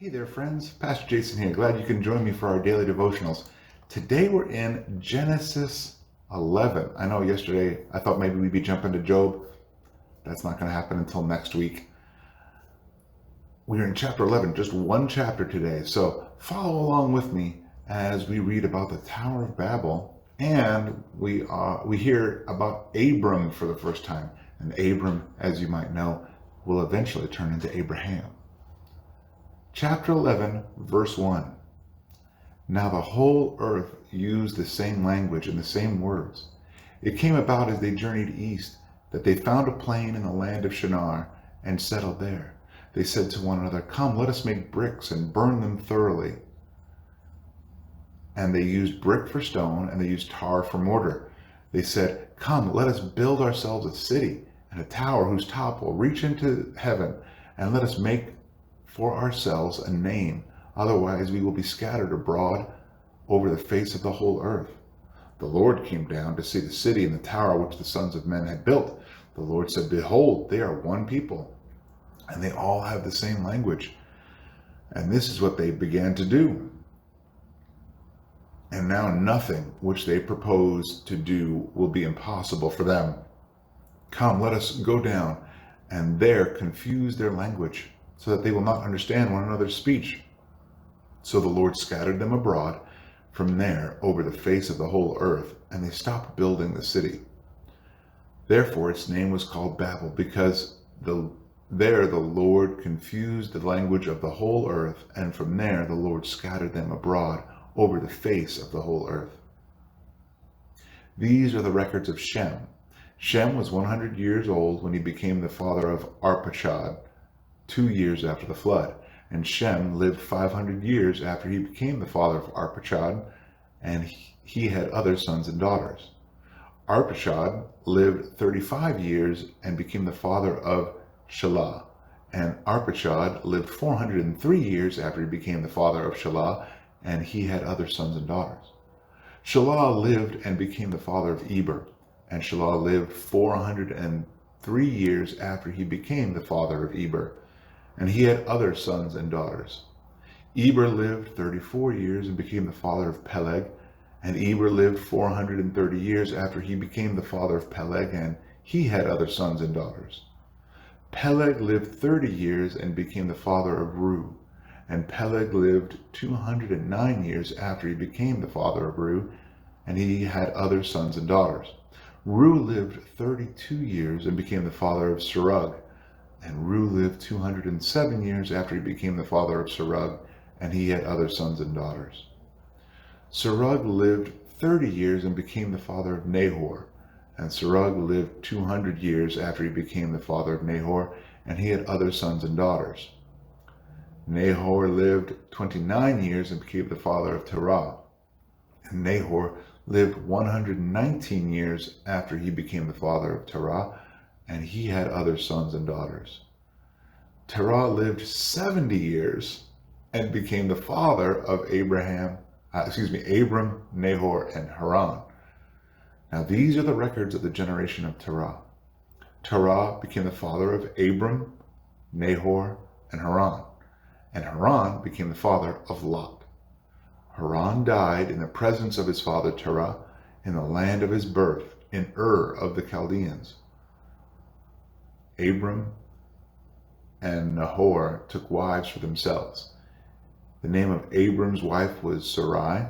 Hey there, friends. Pastor Jason here. Glad you can join me for our daily devotionals. Today we're in Genesis 11. I know yesterday I thought maybe we'd be jumping to Job. That's not going to happen until next week. We're in chapter 11, just one chapter today. So follow along with me as we read about the Tower of Babel, and we hear about Abram for the first time. And Abram, as you might know, will eventually turn into Abraham. Chapter 11, verse 1. Now the whole earth used the same language and the same words. It came about as they journeyed east that they found a plain in the land of Shinar and settled there. They said to one another, "Come, let us make bricks and burn them thoroughly." And they used brick for stone and they used tar for mortar. They said, "Come, let us build ourselves a city and a tower whose top will reach into heaven, and let us make for ourselves a name, otherwise we will be scattered abroad over the face of the whole earth." The Lord came down to see the city and the tower which the sons of men had built. The Lord said, "Behold, they are one people, and they all have the same language." And this is what they began to do. And now nothing which they propose to do will be impossible for them. Come, let us go down, and there confuse their language, so that they will not understand one another's speech. So the Lord scattered them abroad from there over the face of the whole earth, and they stopped building the city. Therefore its name was called Babel, because there the Lord confused the language of the whole earth, and from there the Lord scattered them abroad over the face of the whole earth. These are the records of Shem. Shem was 100 years old when he became the father of Arpachshad, 2 years after the flood. And Shem lived 500 years after he became the father of Arpachshad, and he had other sons and daughters. Arpachshad lived 35 years and became the father of Shelah. And Arpachshad lived 403 years after he became the father of Shelah, and he had other sons and daughters. Shelah lived and became the father of Eber, and Shelah lived 403 years after he became the father of Eber, and he had other sons and daughters. Eber lived 34 years and became the father of Peleg, and Eber lived 430 years after he became the father of Peleg, and he had other sons and daughters. Peleg lived 30 years and became the father of Reu, and Peleg lived 209 years after he became the father of Reu, and he had other sons and daughters. Reu lived 32 years and became the father of Serug, and Reu lived 207 years after he became the father of Serug, and he had other sons and daughters. Serug lived 30 years and became the father of Nahor, and Serug lived 200 years after he became the father of Nahor, and he had other sons and daughters. Nahor lived 29 years and became the father of Terah, and Nahor lived 119 years after he became the father of Terah, and he had other sons and daughters. Terah lived 70 years and became the father of Abram, Nahor, and Haran. Now these are the records of the generation of Terah. Terah became the father of Abram, Nahor, and Haran. And Haran became the father of Lot. Haran died in the presence of his father Terah in the land of his birth, in Ur of the Chaldeans. Abram and Nahor took wives for themselves. The name of Abram's wife was Sarai,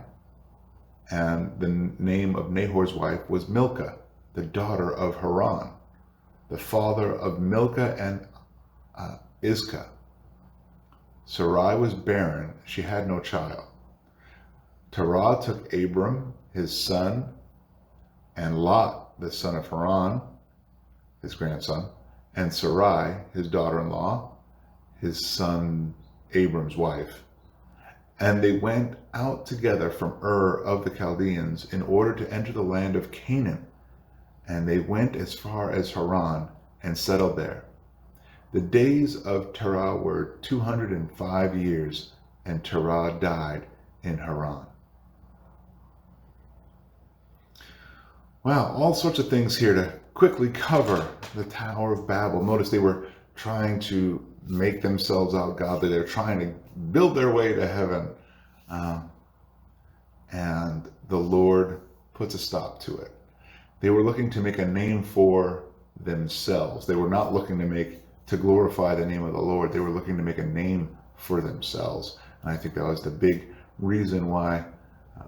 and the name of Nahor's wife was Milcah, the daughter of Haran, the father of Milcah and Iscah. Sarai was barren, she had no child. Terah took Abram, his son, and Lot, the son of Haran, his grandson, and Sarai, his daughter-in-law, his son Abram's wife. And they went out together from Ur of the Chaldeans in order to enter the land of Canaan. And they went as far as Haran and settled there. The days of Terah were 205 years, and Terah died in Haran. Wow, all sorts of things here to quickly cover the Tower of Babel. Notice they were trying to make themselves out godly. They're trying to build their way to heaven. And the Lord puts a stop to it. They were looking to make a name for themselves. They were not looking to glorify the name of the Lord. They were looking to make a name for themselves. And I think that was the big reason why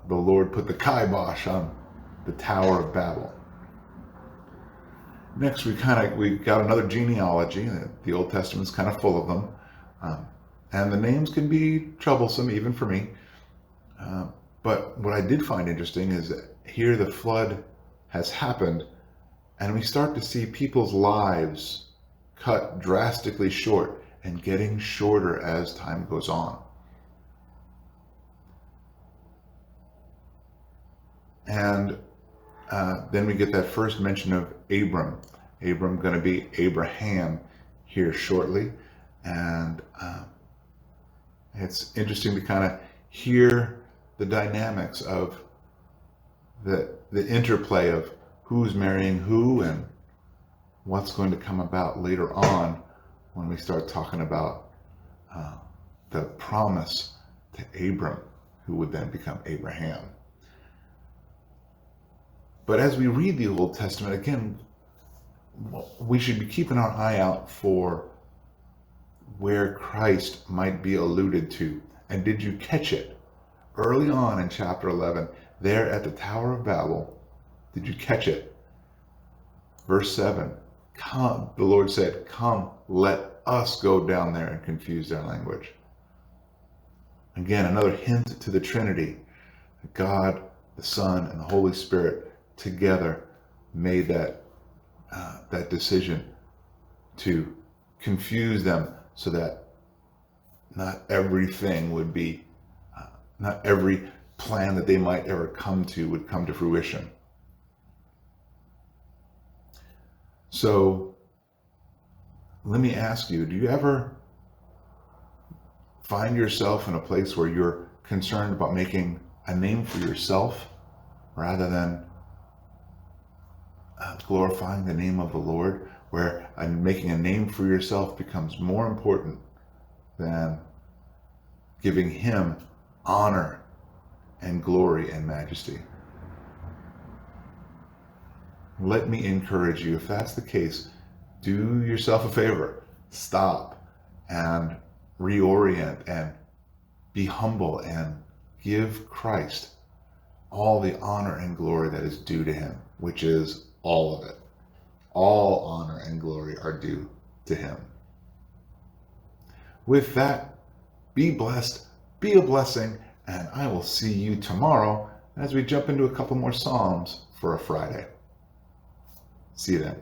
the Lord put the kibosh on the Tower of Babel. Next, we got another genealogy. The Old Testament's kind of full of them. And the names can be troublesome, even for me. But what I did find interesting is that here the flood has happened, and we start to see people's lives cut drastically short and getting shorter as time goes on. And then we get that first mention of Abram. Abram going to be Abraham here shortly. And it's interesting to kind of hear the dynamics of the interplay of who's marrying who and what's going to come about later on when we start talking about the promise to Abram, who would then become Abraham. But as we read the Old Testament, again, we should be keeping our eye out for where Christ might be alluded to. And did you catch it? Early on in chapter 11, there at the Tower of Babel, did you catch it? Verse 7, come, the Lord said, come, let us go down there and confuse their language. Again, another hint to the Trinity. God, the Son, and the Holy Spirit together made that decision to confuse them so that not everything would be, not every plan that they might ever come to would come to fruition. So let me ask you, do you ever find yourself in a place where you're concerned about making a name for yourself rather than glorifying the name of the Lord, where making a name for yourself becomes more important than giving Him honor and glory and majesty? Let me encourage you, if that's the case, do yourself a favor. Stop and reorient and be humble and give Christ all the honor and glory that is due to Him, which is all of it. All honor and glory are due to Him. With that, be blessed, be a blessing, and I will see you tomorrow as we jump into a couple more Psalms for a Friday. See you then.